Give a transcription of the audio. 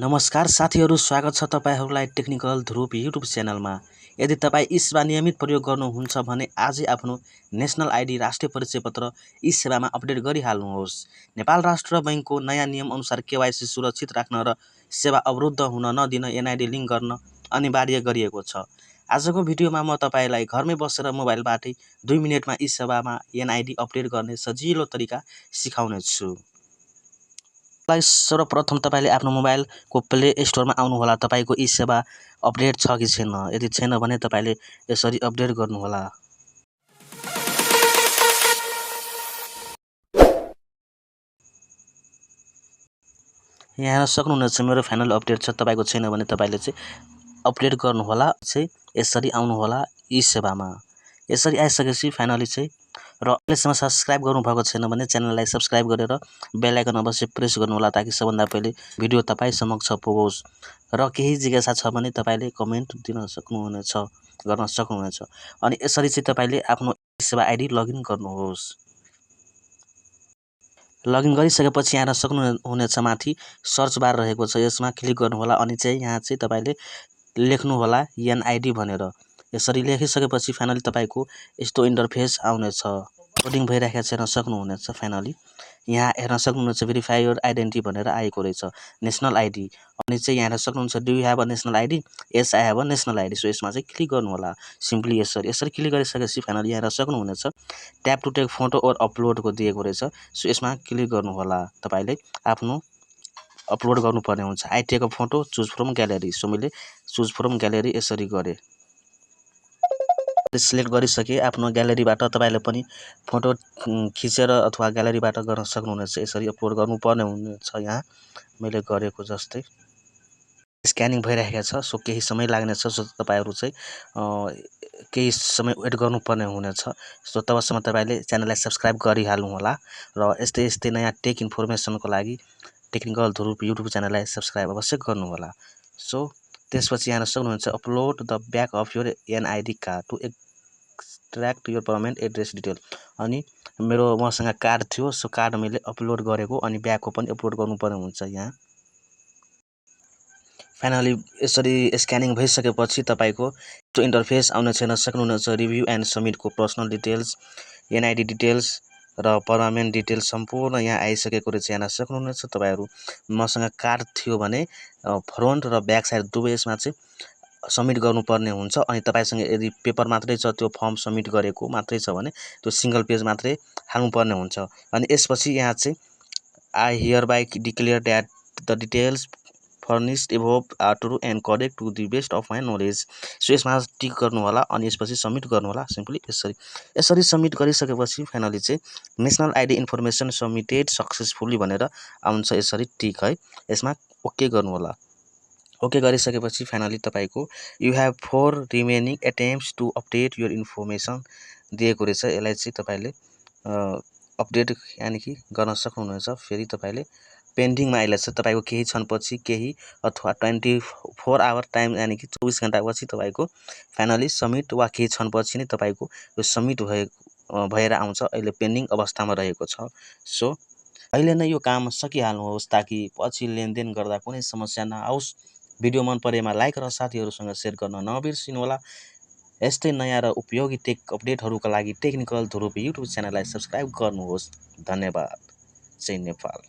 नमस्कार साथीहरू, स्वागत छ तपाईहरूलाई टेक्निकल ध्रुव युट्युब च्यानलमा। यदि तपाईँ ई-सेवा नियमित प्रयोग गर्नुहुन्छ भने आजै आफ्नो नेसनल आइडी राष्ट्रिय परिचय पत्र ई-सेवामा अपडेट गरिहाल्नुहोस्। नेपाल राष्ट्र बैंकको नयाँ नियम अनुसार केवाइसी सुरक्षित राख्न र सेवा अवरुद्ध हुन नदिन एनआइडी लिङ्क गर्न अनिवार्य गरिएको छ। आजको भिडियोमा म तपाईलाई घरमै बसेर मोबाइलबाटै 2 मिनेटमा ई-सेवामा एनआइडी अपडेट गर्ने सजिलो तरिका सिकाउने छु। सर्वप्रथम तपाईले आफ्नो मोबाइलको प्ले स्टोरमा आउनुहोला। तपाईको ई-सेवा अपडेट छ कि छैन। यदि छैन भने तपाईले यसरी अपडेट गर्नुहोला। यहाँ हेर्न सक्नुहुनेछ मेरो फाइनल अपडेट छ। तपाईको छैन भने तपाईले चाहिँ अपडेट गर्नुहोला। चाहिँ यसरी आउनुहोला ई-सेवामा। यसरी आइसकेपछि फाइनली चाहिँ र अहिलेसम्म सब्स्क्राइब गर्नुभएको छैन भने च्यानललाई सब्स्क्राइब गरेर बेल आइकन अवश्य प्रेस गर्नुहोला ताकि सबभन्दा पहिले भिडियो तपाईँ समक्ष पुगोस्। र केही जिज्ञासा छ भने तपाईले कमेन्ट दिन सक्नुहुनेछ, गर्न सक्नुहुनेछ। अनि यसरी चाहिँ तपाईले आफ्नो सेवा आइडी लगइन गर्नुहोस्। लगइन गरिसकेपछि यहाँ सक्नुहुनेछ माथि सर्च बार रहेको छ, यसमा क्लिक गर्नुहोला अनि चाहिँ यहाँ चाहिँ तपाईले लेख्नुहोला एनआइडी भनेर। यसरी लेखिसकेपछि फाइनली तपाईको यस्तो इन्टरफेस आउनेछ। लोडिङ भइराखेको छ, हेर्न सक्नुहुनेछ। फाइनली यहाँ हेर्न सक्नुहुनेछ भेरिफाई योर आइडेन्टिटी भनेर आएको रहेछ, नेसनल आइडी। अनि चाहिँ यहाँ हेर्न सक्नुहुन्छ do you have a national ID? Yes I have a national ID. So यसमा चाहिँ क्लिक गर्नुहोला सिम्पली यसरी क्लिक गरिसकेपछि फाइनली यहाँ हेर्न सक्नुहुनेछ ट्याप टु टेक फोटो और अपलोडको दिएको रहेछ। सो यसमा क्लिक गर्नुहोला। तपाईले आफ्नो अपलोड गर्नुपर्ने हुन्छ। I take a photo, choose from gallery. So मैले चुज फ्रम ग्यालेरी यसरी गरेँ। सिलेक्ट गरिसके आफ्नो ग्यालेरीबाट तपाईले पनि फोटो खिचेर अथवा ग्यालेरीबाट गर्न सक्नुहुनेछ। यसरी अपलोड गर्नुपर्ने हुनेछ। यहाँ मैले गरेको जस्तै स्क्यानिङ भइरहेको छ। सो केही समय लाग्नेछ। सो तपाईहरु चाहिँ केही समय वेट गर्नुपर्ने हुनेछ। सो तबसम्म तपाईले च्यानललाई सब्स्क्राइब गरिहाल्नु होला र यस्तै नयाँ टेक इन्फर्मेसनको लागि टेक्निकल ध्रुव युट्युब च्यानललाई सब्स्क्राइब अवश्य गर्नु होला। सो त्यसपछि यहाँ सक्नुहुन्छ upload the back of your NID card to extract your permanent address detail. अनि मसँग कार्ड थियो। सो कार्ड मैले अपलोड गरेको अनि ब्याकको पनि अपलोड गर्नुपर्ने हुन्छ। यहाँ फाइनली यसरी स्क्यानिङ भइसकेपछि तपाईको त्यो इन्टरफेस आउने छैन सक्नुहुनेछ। रिभ्यू एन्ड सबमिटको पर्सनल डिटेल्स, एनआइडी डिटेल्स र पर्मानेन्ट डिटेल्स सम्पूर्ण यहाँ आइसकेको रहेछ। यहाँ सक्नुहुनेछ तपाईहरु मसँग कार्ड थियो भने फ्रन्ट र ब्याक साइड दुवै यसमा चाहिँ सबमिट गर्नुपर्ने हुन्छ। अनि तपाईसँग यदि पेपर मात्रै छ, त्यो फर्म सबमिट गरेको मात्रै छ भने त्यो सिंगल पेज मात्रै हाल्नुपर्ने हुन्छ। अनि यसपछि यहाँ चाहिँ I hereby declare that the details furnished above are true and correct to the best of my knowledge. So यसमा टिक गर्नु होला अनि यसपछि सबमिट गर्नु होला सिम्पली यसरी सबमिट गरिसकेपछि फाइनली चाहिँ national ID information submitted successfully भनेर आउँछ। यसरी टिक है, यसमा ओके गर्नु होला। ओके गरिसकेपछि फाइनली तपाईको you have 4 remaining attempts to update your information दिएको रहेछ। यसलाई चाहिँ तपाईले अपडेट यानि कि गर्न सक्नुहुनेछ। फेरि तपाईले पेन्डिङमा आइरहेछ। तपाईको केही क्षणपछि केही अथवा 24 आवर टाइम यानि कि 24 घण्टापछि तपाईको फाइनली सबमिट वा केही क्षणपछि नै तपाईको यो सबमिट भएर आउँछ। अहिले पेन्डिङ अवस्थामा रहेको छ। सो अहिले नै यो काम सकिहाल्नुहोस् ताकि पछि लेनदेन गर्दा कुनै समस्या नआओस्। भिडियो मन परेमा लाइक र साथीहरुसँग शेयर गर्न नबिर्सिनुहोला। यस्तै नयाँ र उपयोगी टेक अपडेटहरुका लागि टेक्निकल ध्रुव युट्युब च्यानललाई सब्स्क्राइब गर्नुहोस्। धन्यवाद। जय नेपाल।